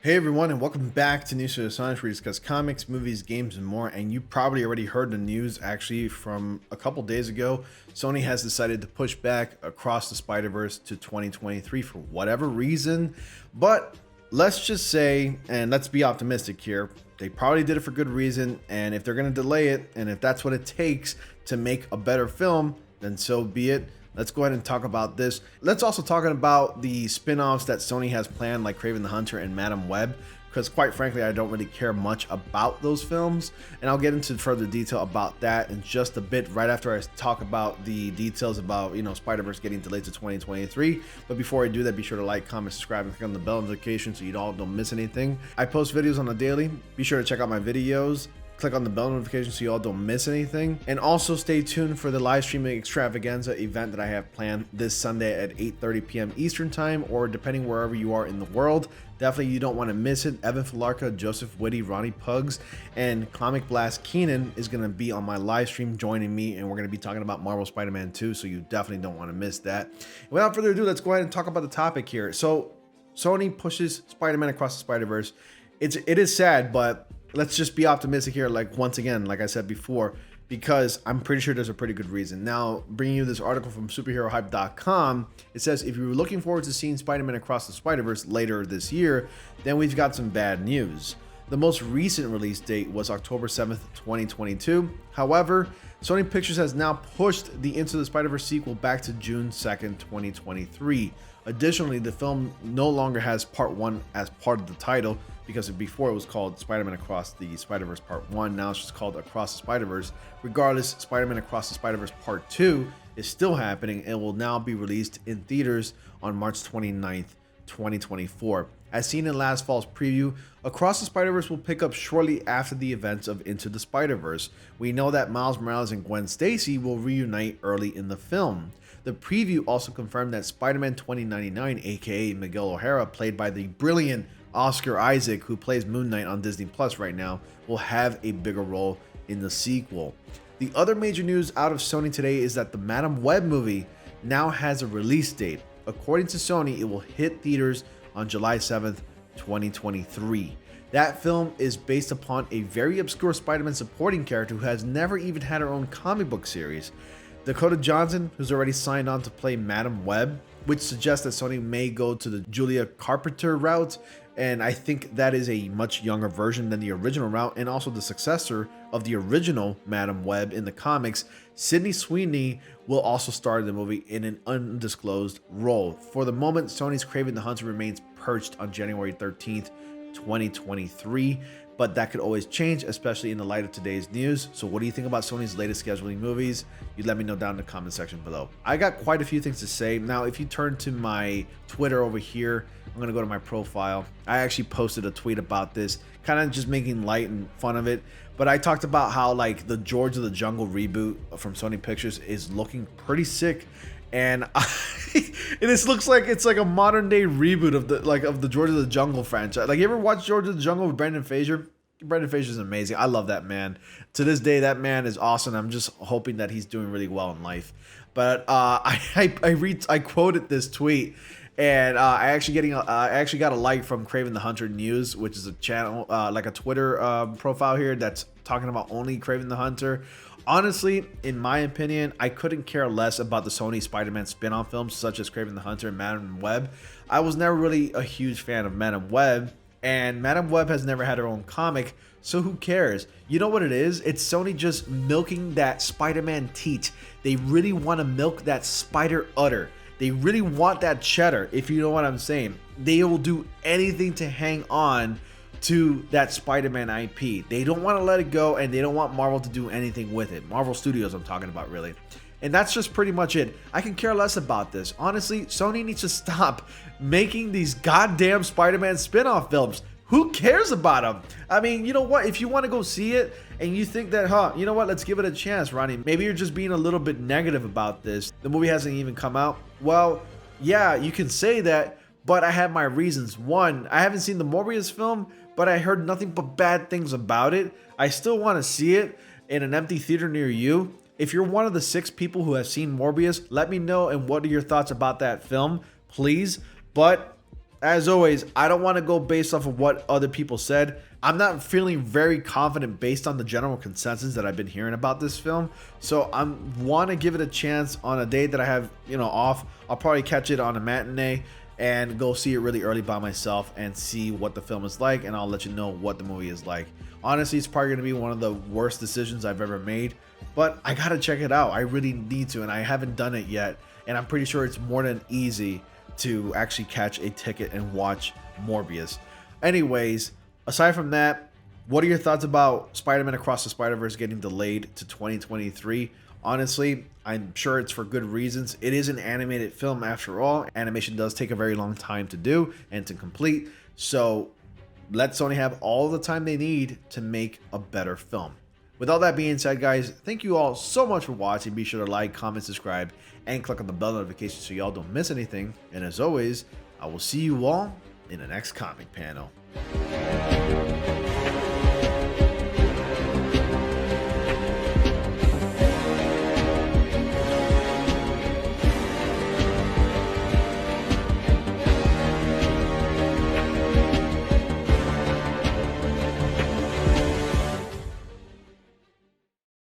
Hey everyone, and welcome back to News for the Sonic, where we discuss comics, movies, games, and more. And you probably already heard the news actually from a couple days ago. Sony has decided to push back Across the Spider-Verse to 2023 for whatever reason. But let's just say, and let's be optimistic here, they probably did it for good reason. And if they're going to delay it, and if that's what it takes to make a better film, then so be it. Let's go ahead and talk about this. Let's also talk about the spin-offs that Sony has planned, like Kraven the Hunter and Madam Web, because quite frankly, I don't really care much about those films. And I'll get into further detail about that in just a bit, right after I talk about the details about, Spider-Verse getting delayed to 2023. But before I do that, be sure to like, comment, subscribe, and click on the bell notification so you all don't miss anything. I post videos on a daily. Be sure to check out my videos. Click on the bell notification so you all don't miss anything. And also stay tuned for the live streaming extravaganza event that I have planned this Sunday at 8:30 p.m. Eastern time, or depending wherever you are in the world. Definitely you don't want to miss it. Evan Falarka, Joseph Whitty, Ronnie Pugs, and Comic Blast Keenan is going to be on my live stream joining me, and we're going to be talking about Marvel Spider-Man 2, so you definitely don't want to miss that. And without further ado, let's go ahead and talk about the topic here. So Sony pushes Spider-Man Across the Spider-Verse. It is sad, but let's just be optimistic here, once again, like I said before, because I'm pretty sure there's a pretty good reason. Now, bringing you this article from superherohype.com, it says, if you were looking forward to seeing Spider-Man Across the Spider-Verse later this year, then we've got some bad news. The most recent release date was October 7th, 2022. However, Sony Pictures has now pushed the Into the Spider-Verse sequel back to June 2nd, 2023. Additionally, the film no longer has Part 1 as part of the title, because before it was called Spider-Man Across the Spider-Verse Part 1. Now it's just called Across the Spider-Verse. Regardless, Spider-Man Across the Spider-Verse Part 2 is still happening and will now be released in theaters on March 29th, 2024. As seen in last fall's preview, Across the Spider-Verse will pick up shortly after the events of Into the Spider-Verse. We know that Miles Morales and Gwen Stacy will reunite early in the film. The preview also confirmed that Spider-Man 2099, aka Miguel O'Hara, played by the brilliant Oscar Isaac, who plays Moon Knight on Disney Plus right now, will have a bigger role in the sequel. The other major news out of Sony today is that the Madam Web movie now has a release date. According to Sony, it will hit theaters on July 7th, 2023. That film is based upon a very obscure Spider-Man supporting character who has never even had her own comic book series. Dakota Johnson, who's already signed on to play Madam Web, which suggests that Sony may go to the Julia Carpenter route, and I think that is a much younger version than the original route, and also the successor of the original Madam Web in the comics. Sydney Sweeney will also star in the movie in an undisclosed role. For the moment, Sony's Kraven the Hunter remains perched on January 13th, 2023, but that could always change, especially in the light of today's news. So what do you think about Sony's latest scheduling movies? You let me know down in the comment section below. I got quite a few things to say. Now, if you turn to my Twitter over here, I'm gonna go to my profile. I actually posted a tweet about this, kind of just making light and fun of it. But I talked about how the George of the Jungle reboot from Sony Pictures is looking pretty sick. And this looks like it's like a modern day reboot of the George of the Jungle franchise. You ever watch George of the Jungle with Brendan Fraser? Brendan Fraser is amazing. I love that man. To this day, that man is awesome. I'm just hoping that he's doing really well in life. But I quoted this tweet, and I actually got a like from Kraven the Hunter News, which is a channel, like a Twitter profile here that's talking about only Kraven the Hunter. Honestly, in my opinion, I couldn't care less about the Sony Spider-Man spin-off films such as Kraven the Hunter and Madam Web. I was never really a huge fan of Madam Web, and Madam Web has never had her own comic, so who cares? You know what it is? It's Sony just milking that Spider-Man teat. They really want to milk that spider udder. They really want that cheddar, if you know what I'm saying. They will do anything to hang on to that Spider-Man IP. They don't want to let it go, and they don't want Marvel to do anything with it. Marvel Studios I'm talking about, really. And that's just pretty much it. I can care less about this. Honestly, Sony needs to stop making these goddamn Spider-Man spin-off films. Who cares about them? I mean, you know what? If you want to go see it and you think that, you know what? Let's give it a chance, Ronnie. Maybe you're just being a little bit negative about this. The movie hasn't even come out. Well, yeah, you can say that, but I have my reasons. One, I haven't seen the Morbius film, but I heard nothing but bad things about it. I still want to see it in an empty theater near you. If you're one of the 6 people who have seen Morbius, let me know, and what are your thoughts about that film, please. But As always, I don't want to go based off of what other people said. I'm not feeling very confident based on the general consensus that I've been hearing about this film. So I want to give it a chance on a day that I have, off. I'll probably catch it on a matinee and go see it really early by myself and see what the film is like, and I'll let you know what the movie is like. Honestly, it's probably going to be one of the worst decisions I've ever made, but I got to check it out. I really need to, and I haven't done it yet, and I'm pretty sure it's more than easy to actually catch a ticket and watch Morbius. Anyways, aside from that, what are your thoughts about Spider-Man Across the Spider-Verse getting delayed to 2023? Honestly, I'm sure it's for good reasons. It is an animated film after all. Animation does take a very long time to do and to complete. So let Sony have all the time they need to make a better film. With all that being said, guys, thank you all so much for watching. Be sure to like, comment, subscribe, and click on the bell notification so y'all don't miss anything. And as always, I will see you all in the next comic panel.